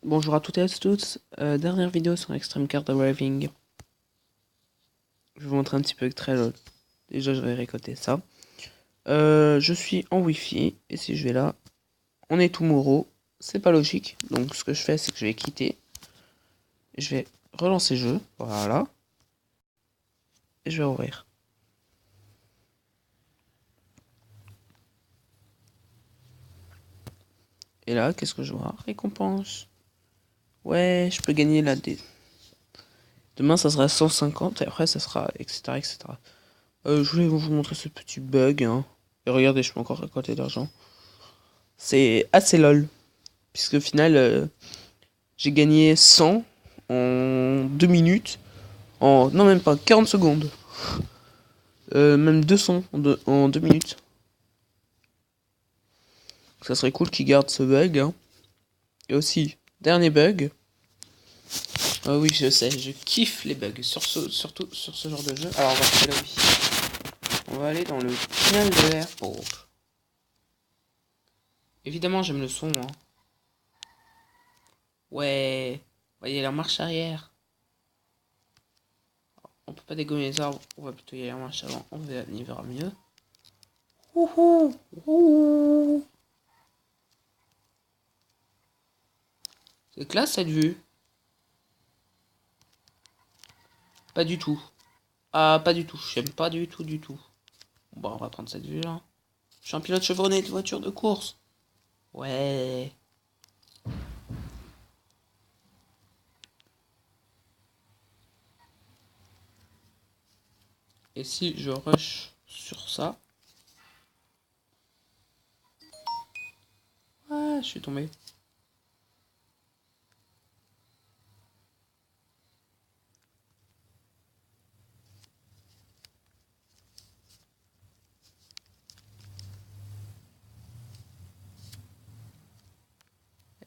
Bonjour à toutes et à tous, dernière vidéo sur Extreme Card Driving. Je vais vous montrer un petit peu Extreme. Déjà je vais récolter ça. Je suis en Wi-Fi et si je vais là, on est tout moraux. C'est pas logique. Donc ce que je fais c'est que je vais quitter. Et je vais relancer le jeu. Voilà. Et je vais ouvrir. Et là, qu'est-ce que je vois? Récompense. Ouais, je peux gagner la D. Demain ça sera 150 et après ça sera etc etc. Je voulais vous montrer ce petit bug. Hein. Et regardez, je peux encore récolter de l'argent. C'est assez lol. Puisque au final, j'ai gagné 100 en 2 minutes. Non, même pas 40 secondes. Même 200 en 2 minutes. Ça serait cool qu'ils gardent ce bug. Hein. Et aussi, dernier bug. Ah oui, je sais, je kiffe les bugs. Surtout sur ce genre de jeu. Alors, on va faire là, oui. On va aller dans le tunnel de l'airport. Évidemment, j'aime le son. Hein. Ouais. Voyez la marche arrière. On peut pas dégommer les arbres. On va plutôt y aller en marche avant. On y verra mieux. Wouhou, wouhou. C'est classe cette vue. Pas du tout. Ah, pas du tout. J'aime pas du tout, du tout. Bon, on va prendre cette vue là. Je suis un pilote chevronné de voiture de course. Ouais. Et si je rush sur ça. Ah, je suis tombé.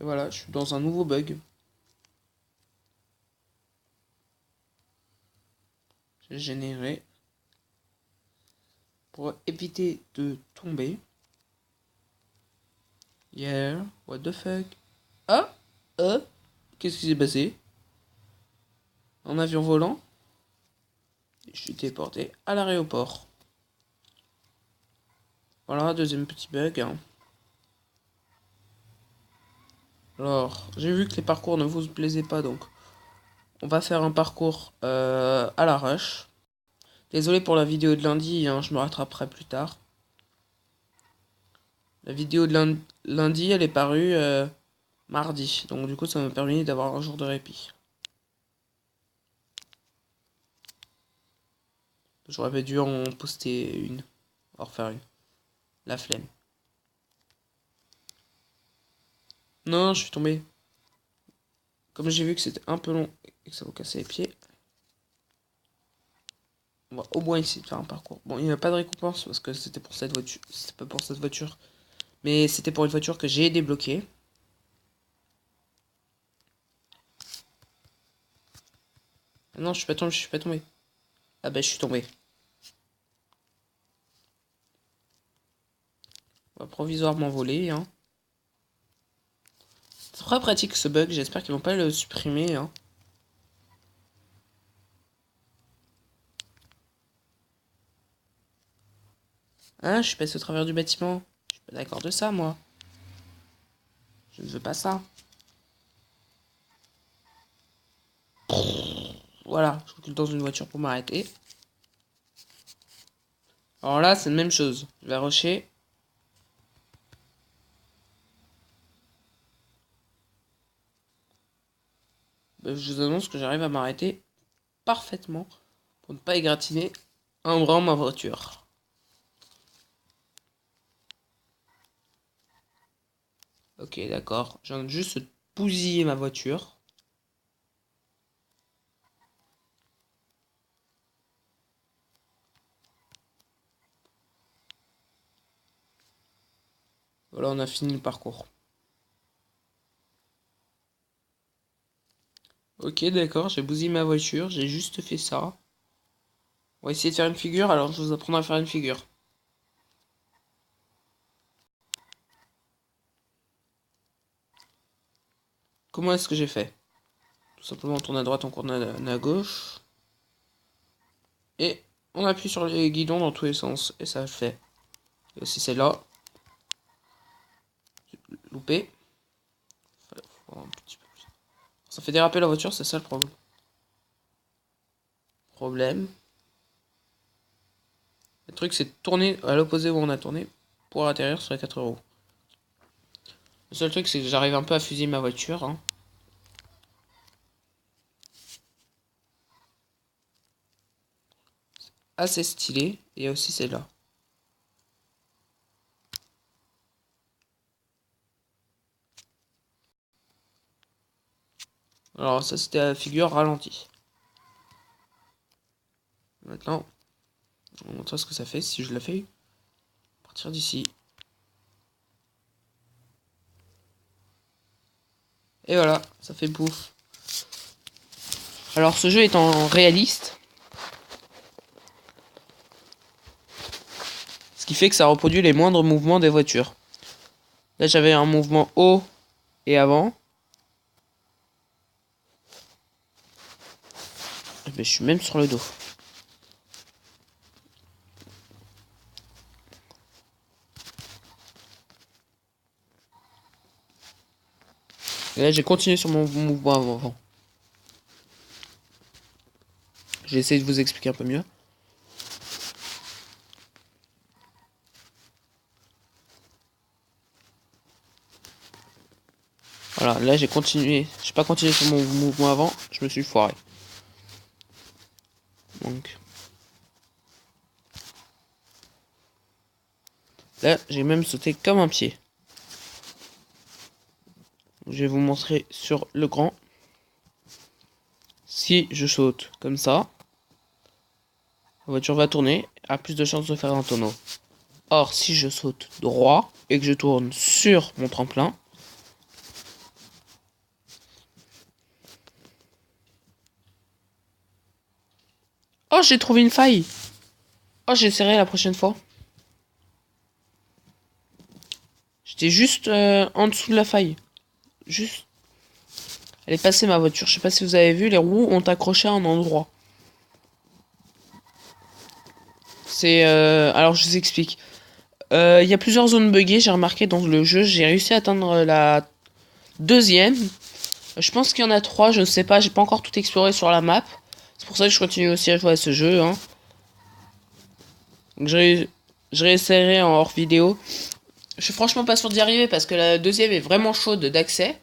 Et voilà, je suis dans un nouveau bug. J'ai généré. Pour éviter de tomber. Yeah, what the fuck. Ah, qu'est-ce qui s'est passé? Un avion volant. Je suis téléporté à l'aéroport. Voilà, deuxième petit bug. Hein. Alors, j'ai vu que les parcours ne vous plaisaient pas, donc on va faire un parcours à l'arrache. Désolé pour la vidéo de lundi, hein, je me rattraperai plus tard. La vidéo de lundi, elle est parue mardi, donc du coup ça m'a permis d'avoir un jour de répit. J'aurais pas dû en poster une, en refaire une. La flemme. Non, je suis tombé. Comme j'ai vu que c'était un peu long et que ça vous cassait les pieds, on va au moins essayer de faire un parcours. Bon, il n'y a pas de récompense parce que c'était pour cette voiture. C'était pas pour cette voiture. Mais c'était pour une voiture que j'ai débloquée. Ah non, je suis pas tombé, je suis pas tombé. Ah bah je suis tombé. On va provisoirement voler, hein. C'est très pratique ce bug, j'espère qu'ils vont pas le supprimer, hein. Hein, je suis passé au travers du bâtiment. Je suis pas d'accord de ça, moi. Je ne veux pas ça. Voilà, je recule dans une voiture pour m'arrêter. Alors là, c'est la même chose. Je vais rusher. Je vous annonce que j'arrive à m'arrêter parfaitement pour ne pas égratigner un brin ma voiture. Ok, d'accord. Je viens juste de bousiller ma voiture. Voilà, on a fini le parcours. Ok, d'accord, j'ai bousillé ma voiture, j'ai juste fait ça. On va essayer de faire une figure, alors je vous apprends à faire une figure. comment est-ce que j'ai fait? Tout simplement, on tourne à droite, on tourne à gauche. Et on appuie sur les guidons dans tous les sens. Et ça le fait. Et aussi celle-là. Loupé. Un petit peu plus. Ça fait déraper la voiture, c'est ça le problème. Le truc, c'est de tourner à l'opposé où on a tourné pour atterrir sur les 4 roues. Le seul truc, c'est que j'arrive un peu à fusiller ma voiture. Hein. Assez stylé. Et aussi celle-là. Alors ça, c'était la figure ralentie. Maintenant, on va montrer ce que ça fait si je la fais. À partir d'ici. Et voilà, ça fait bouffe. Alors ce jeu étant réaliste, ce qui fait que ça reproduit les moindres mouvements des voitures. Là j'avais un mouvement haut et avant. Mais je suis même sur le dos. Et là j'ai continué sur mon mouvement avant. J'ai essayé de vous expliquer un peu mieux. Voilà, là j'ai continué. J'ai pas continué sur mon mouvement avant, je me suis foiré. Donc. Là, j'ai même sauté comme un pied. Je vais vous montrer sur le grand. Si je saute comme ça, la voiture va tourner, a plus de chances de faire un tonneau. Or, si je saute droit et que je tourne sur mon tremplin, oh, j'ai trouvé une faille. Oh, j'essaierai la prochaine fois. J'étais juste en dessous de la faille. Juste. Elle est passée ma voiture. Je sais pas si vous avez vu, les roues ont accroché à un endroit. C'est alors je vous explique. Il y a plusieurs zones buggées, j'ai remarqué dans le jeu. J'ai réussi à atteindre la deuxième. Je pense qu'il y en a trois, je ne sais pas. J'ai pas encore tout exploré sur la map. C'est pour ça que je continue aussi à jouer à ce jeu. Hein. Donc je réessayerai en hors vidéo. Je suis franchement pas sûr d'y arriver parce que la deuxième est vraiment chaude d'accès.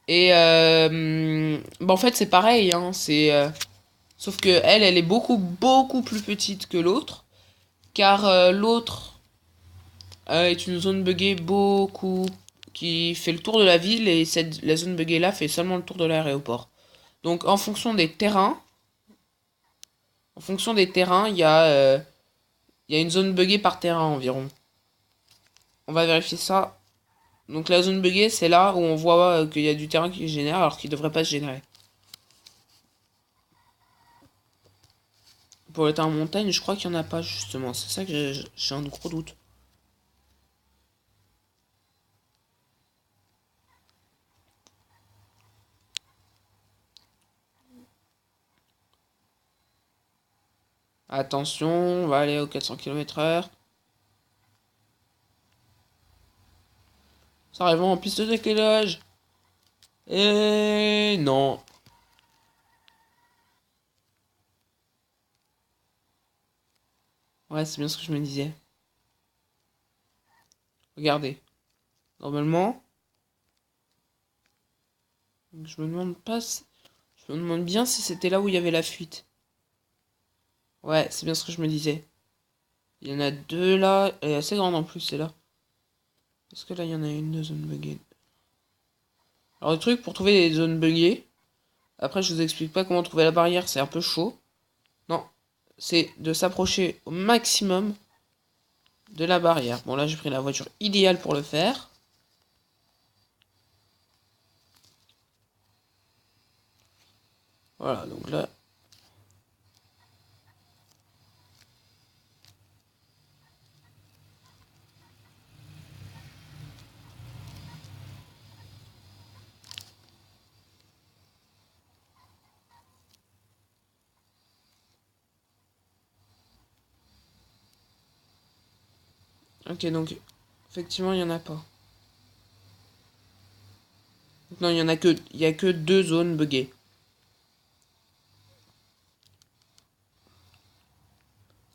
Et bah en fait c'est pareil. Hein, sauf que elle est beaucoup plus petite que l'autre. Car l'autre est une zone buggée qui fait le tour de la ville et la zone buggée là fait seulement le tour de l'aéroport. Donc en fonction des terrains, il y a une zone buggée par terrain environ. On va vérifier ça. Donc la zone buggée, c'est là où on voit qu'il y a du terrain qui se génère alors qu'il ne devrait pas se générer. Pour le terrain en montagne, je crois qu'il n'y en a pas justement. C'est ça que j'ai un gros doute. Attention, on va aller aux 400 km/h. Ça arrive en piste de décalage. Et non. Ouais, c'est bien ce que je me disais. Regardez. Normalement, je me demande pas je me demande bien si c'était là où il y avait la fuite. Ouais, c'est bien ce que je me disais. Il y en a deux là. Elle est assez grande en plus, c'est là. Est-ce que là, il y en a une de zone buggée? Alors, le truc pour trouver des zones buggées. Après, je vous explique pas comment trouver la barrière, c'est un peu chaud. Non, c'est de s'approcher au maximum de la barrière. Bon, là, j'ai pris la voiture idéale pour le faire. Voilà, donc là. Ok, donc effectivement, il n'y en a pas. Non, il y a que deux zones buggées.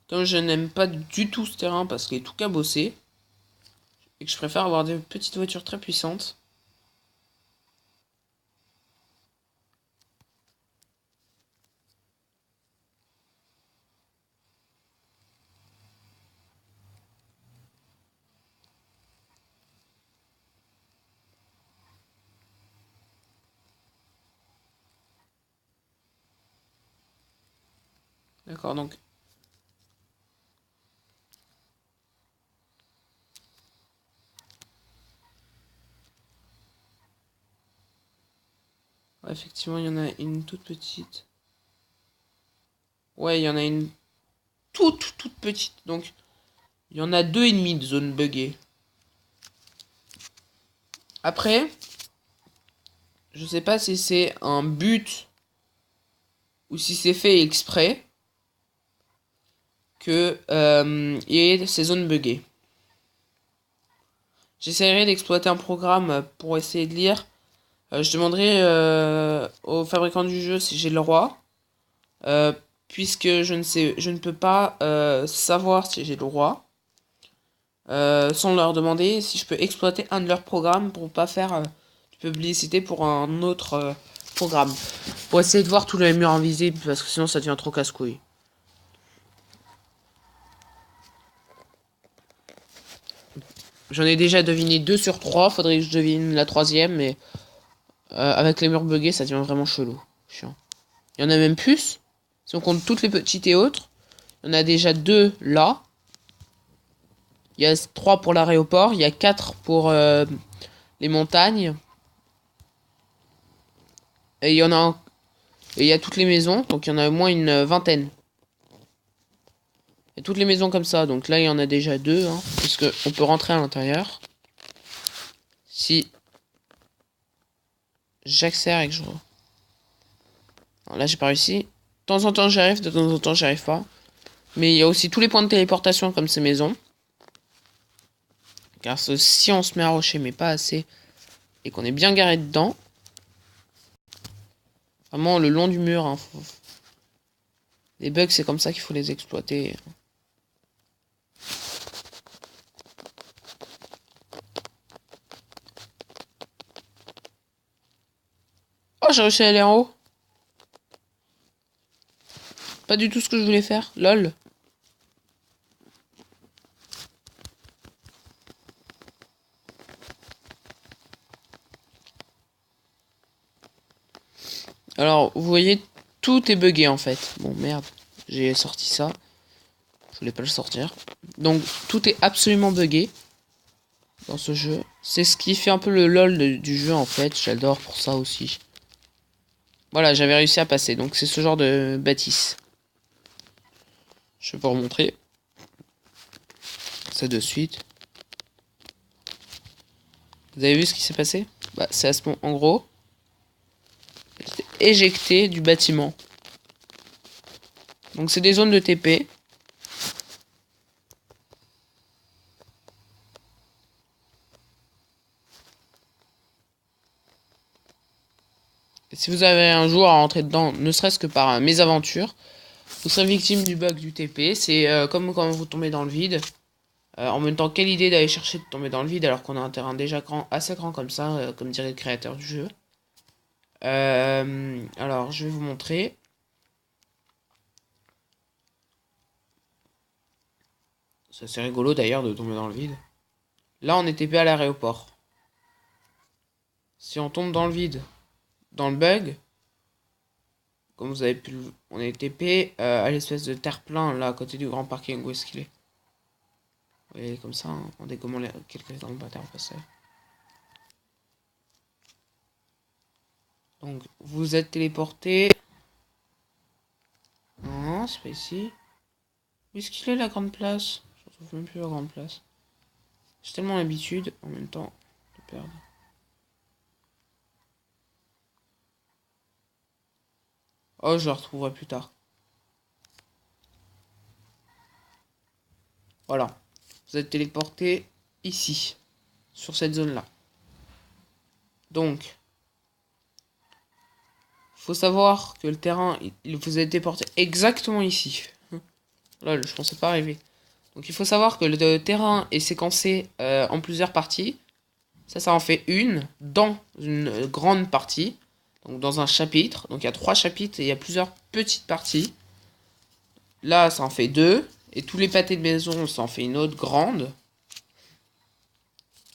Comme je n'aime pas du tout ce terrain parce qu'il est tout cabossé, et que je préfère avoir des petites voitures très puissantes. D'accord, donc... Ouais, effectivement, il y en a une toute petite. Ouais, il y en a une toute petite. Donc, il y en a deux et demi de zones buggées. Après, je sais pas si c'est un but ou si c'est fait exprès que il y ait ces zones buggées. J'essaierai d'exploiter un programme pour essayer de lire. Je demanderai au fabricant du jeu si j'ai le droit, euh, puisque je ne peux pas savoir si j'ai le droit, sans leur demander si je peux exploiter un de leurs programmes pour pas faire de publicité pour un autre programme. Pour essayer de voir tous les murs invisibles, parce que sinon ça devient trop casse-couille. J'en ai déjà deviné 2 sur 3, faudrait que je devine la troisième, mais avec les murs buggés, ça devient vraiment chelou. Chiant. Il y en a même plus. Si on compte toutes les petites et autres, il y en a déjà 2 là. Il y a 3 pour l'aéroport, il y a 4 pour les montagnes. Et il y en a et il y a toutes les maisons, donc il y en a au moins une vingtaine. Et toutes les maisons comme ça, donc là il y en a déjà 2, hein, puisque on peut rentrer à l'intérieur. Si j'accélère et que je... Alors là j'ai pas réussi. De temps en temps j'y arrive, de temps en temps j'y arrive pas. Mais il y a aussi tous les points de téléportation comme ces maisons. Car si on se met à rocher mais pas assez, et qu'on est bien garé dedans, vraiment le long du mur, hein, les bugs c'est comme ça qu'il faut les exploiter. Oh, j'ai réussi à aller en haut. Pas du tout ce que je voulais faire, lol. Alors, vous voyez, tout est buggé en fait. Bon, merde, j'ai sorti ça. Je voulais pas le sortir. Donc, tout est absolument buggé dans ce jeu. C'est ce qui fait un peu le lol du jeu en fait. J'adore pour ça aussi. Voilà, j'avais réussi à passer. Donc, c'est ce genre de bâtisse. Je vais vous remontrer ça de suite. Vous avez vu ce qui s'est passé? Bah, c'est à ce moment, en gros, j'étais éjecté du bâtiment. Donc, c'est des zones de TP. Et si vous avez un jour à rentrer dedans, ne serait-ce que par mésaventure, vous serez victime du bug du TP. C'est comme quand vous tombez dans le vide. En même temps, quelle idée d'aller chercher de tomber dans le vide alors qu'on a un terrain déjà grand, assez grand comme ça, comme dirait le créateur du jeu. Alors, je vais vous montrer. C'est assez rigolo d'ailleurs de tomber dans le vide. Là, on est TP à l'aéroport. Si on tombe dans le vide, dans le bug, comme vous avez pu le... On est TP à l'espèce de terre-plein là à côté du grand parking. Où est-ce qu'il est? Vous voyez, comme ça, hein, on dégomme quelques dans le bâtard passé. Donc, vous êtes téléporté. Non, c'est pas ici. Où est-ce qu'il est la grande place? Je retrouve même plus la grande place. J'ai tellement l'habitude, en même temps, de perdre. Oh, je la retrouverai plus tard. Voilà. vous êtes téléporté ici, sur cette zone-là. Donc, faut savoir que le terrain, il vous a téléporté exactement ici. Là, je pensais pas arriver. Donc, il faut savoir que le terrain est séquencé en plusieurs parties. Ça en fait une dans une grande partie. Donc, dans un chapitre. Donc, il y a 3 chapitres et il y a plusieurs petites parties. Là, ça en fait 2. Et tous les pâtés de maison, ça en fait une autre grande.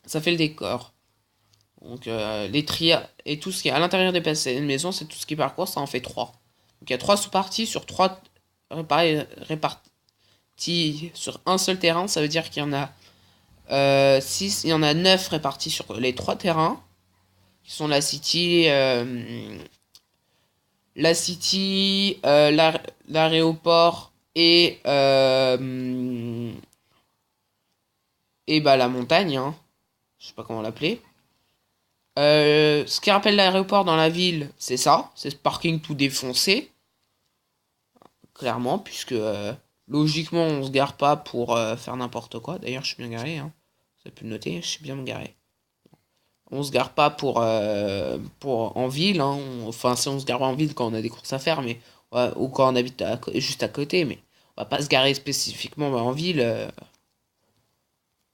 Ça fait le décor. Donc les trias et tout ce qui est à l'intérieur des pâtés de maison, c'est tout ce qui parcourt, ça en fait 3. Donc il y a 3 sous-parties sur 3 répartis sur un seul terrain. Ça veut dire qu'il y en a 6, il y en a 9 répartis sur les 3 terrains. Qui sont la City, l'aéroport et bah la montagne, hein. Je sais pas comment l'appeler. Ce qui rappelle l'aéroport dans la ville, c'est ça. C'est ce parking tout défoncé. Clairement, puisque logiquement, on se gare pas pour faire n'importe quoi. D'ailleurs, je suis bien garé. Hein. Vous avez pu le noter, je suis bien garé. On se gare pas pour en ville. Hein. Enfin, si on se gare en ville quand on a des courses à faire, mais ou quand on habite juste à côté. Mais on va pas se garer spécifiquement en ville.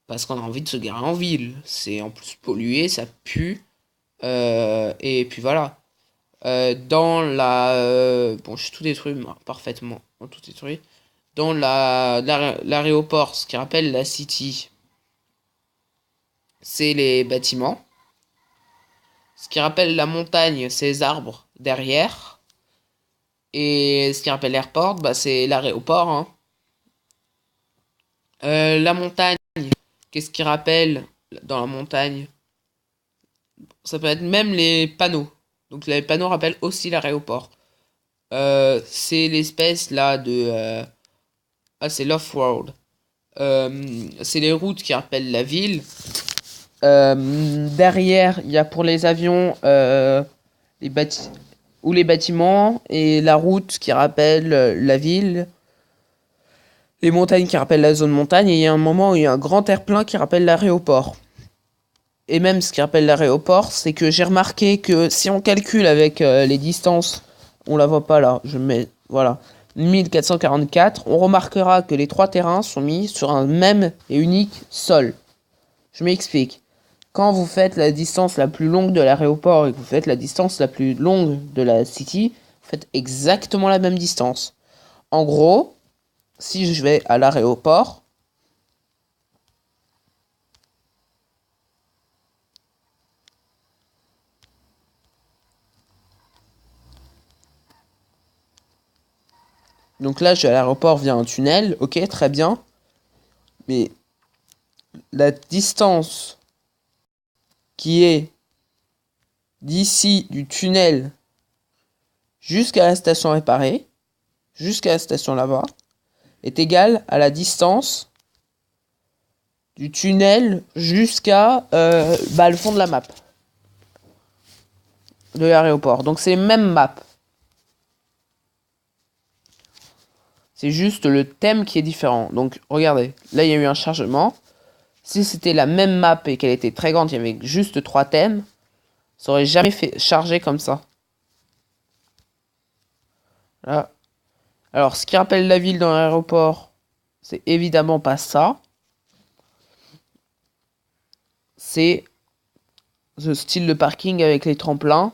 Parce qu'on a envie de se garer en ville. C'est en plus pollué, ça pue. Et puis voilà. Dans la... bon, je suis tout détruit, moi, parfaitement. Tout détruit. Dans l'aéroport, ce qui rappelle la City, c'est les bâtiments. Ce qui rappelle la montagne, c'est les arbres derrière. Et ce qui rappelle l'airport, bah, c'est l'aéroport. Hein. La montagne, qu'est-ce qui rappelle dans la montagne? Ça peut être même les panneaux. Donc les panneaux rappellent aussi l'aéroport. C'est l'espèce là de... Ah, c'est l'off-road. C'est les routes qui rappellent la ville. Derrière, il y a pour les avions les bâtiments et la route qui rappelle la ville. Les montagnes qui rappellent la zone montagne. Et il y a un moment où il y a un grand terre-plein qui rappelle l'aéroport. Et même ce qui rappelle l'aéroport, c'est que j'ai remarqué que si on calcule avec les distances, on la voit pas là, je mets, voilà, 1444, on remarquera que les 3 terrains sont mis sur un même et unique sol. Je m'explique. Quand vous faites la distance la plus longue de l'aéroport et que vous faites la distance la plus longue de la city, vous faites exactement la même distance. En gros, si je vais à l'aéroport, donc là, je vais à l'aéroport via un tunnel, ok, très bien. Mais la distance qui est d'ici du tunnel jusqu'à la station réparée, jusqu'à la station là-bas, est égale à la distance du tunnel jusqu'à le fond de la map de l'aéroport. Donc c'est les mêmes maps. C'est juste le thème qui est différent. Donc, regardez. Là, il y a eu un chargement. Si c'était la même map et qu'elle était très grande, il y avait juste 3 thèmes, ça aurait jamais fait charger comme ça. Là. Alors, ce qui rappelle la ville dans l'aéroport, c'est évidemment pas ça. C'est ce style de parking avec les tremplins.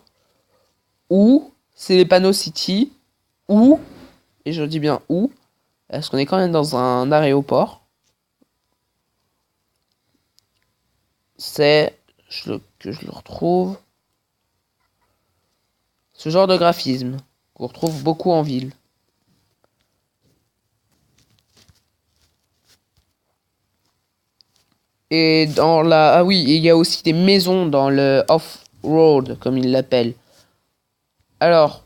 Ou c'est les panneaux city. Ou, et je dis bien où, parce qu'on est quand même dans un aéroport. C'est que je le retrouve. Ce genre de graphisme qu'on retrouve beaucoup en ville. Et dans la... Ah oui, il y a aussi des maisons dans le off-road, comme ils l'appellent. Alors,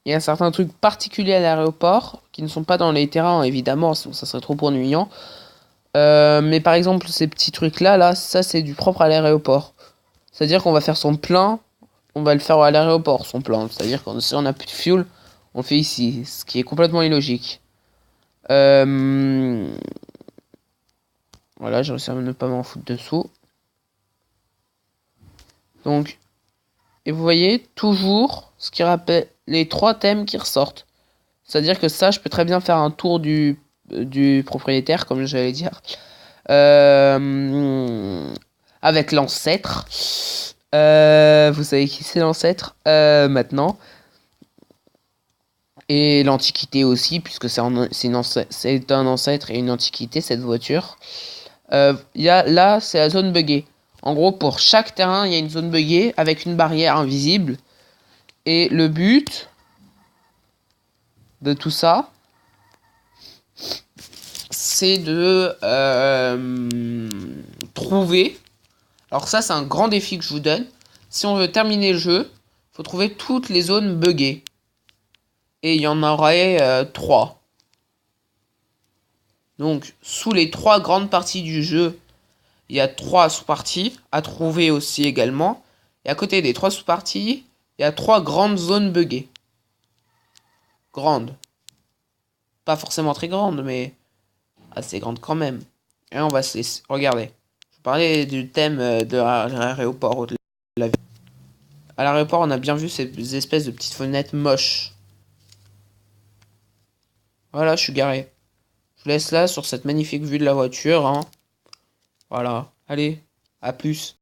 il y a certains trucs particuliers à l'aéroport qui ne sont pas dans les terrains, évidemment, sinon ça serait trop ennuyant. Mais par exemple, ces petits trucs-là, là, ça c'est du propre à l'aéroport. C'est-à-dire qu'on va faire son plein, on va le faire à l'aéroport, son plein. C'est-à-dire que si on n'a plus de fuel, on le fait ici, ce qui est complètement illogique. Voilà, j'ai réussi à ne pas m'en foutre dessous. Donc, et vous voyez toujours ce qui rappelle les 3 thèmes qui ressortent. C'est-à-dire que ça, je peux très bien faire un tour du propriétaire, comme j'allais dire. Avec l'ancêtre. Vous savez qui c'est l'ancêtre maintenant. Et l'antiquité aussi, puisque c'est un ancêtre et une antiquité, cette voiture. Là, c'est la zone buggée. En gros, pour chaque terrain, il y a une zone buggée avec une barrière invisible. Et le but de tout ça, c'est de trouver. Alors ça, c'est un grand défi que je vous donne. Si on veut terminer le jeu, il faut trouver toutes les zones buggées. Et il y en aurait 3. Donc, sous les 3 grandes parties du jeu, il y a 3 sous-parties à trouver aussi également. Et à côté des 3 sous-parties, il y a 3 grandes zones buggées. Grandes. Pas forcément très grandes, mais assez grandes quand même. Et on va se laisser. Regardez. Je parlais du thème de l'aéroport. À l'aéroport, on a bien vu ces espèces de petites fenêtres moches. Voilà, je suis garé. Je vous laisse là sur cette magnifique vue de la voiture. Hein. Voilà. Allez, à plus.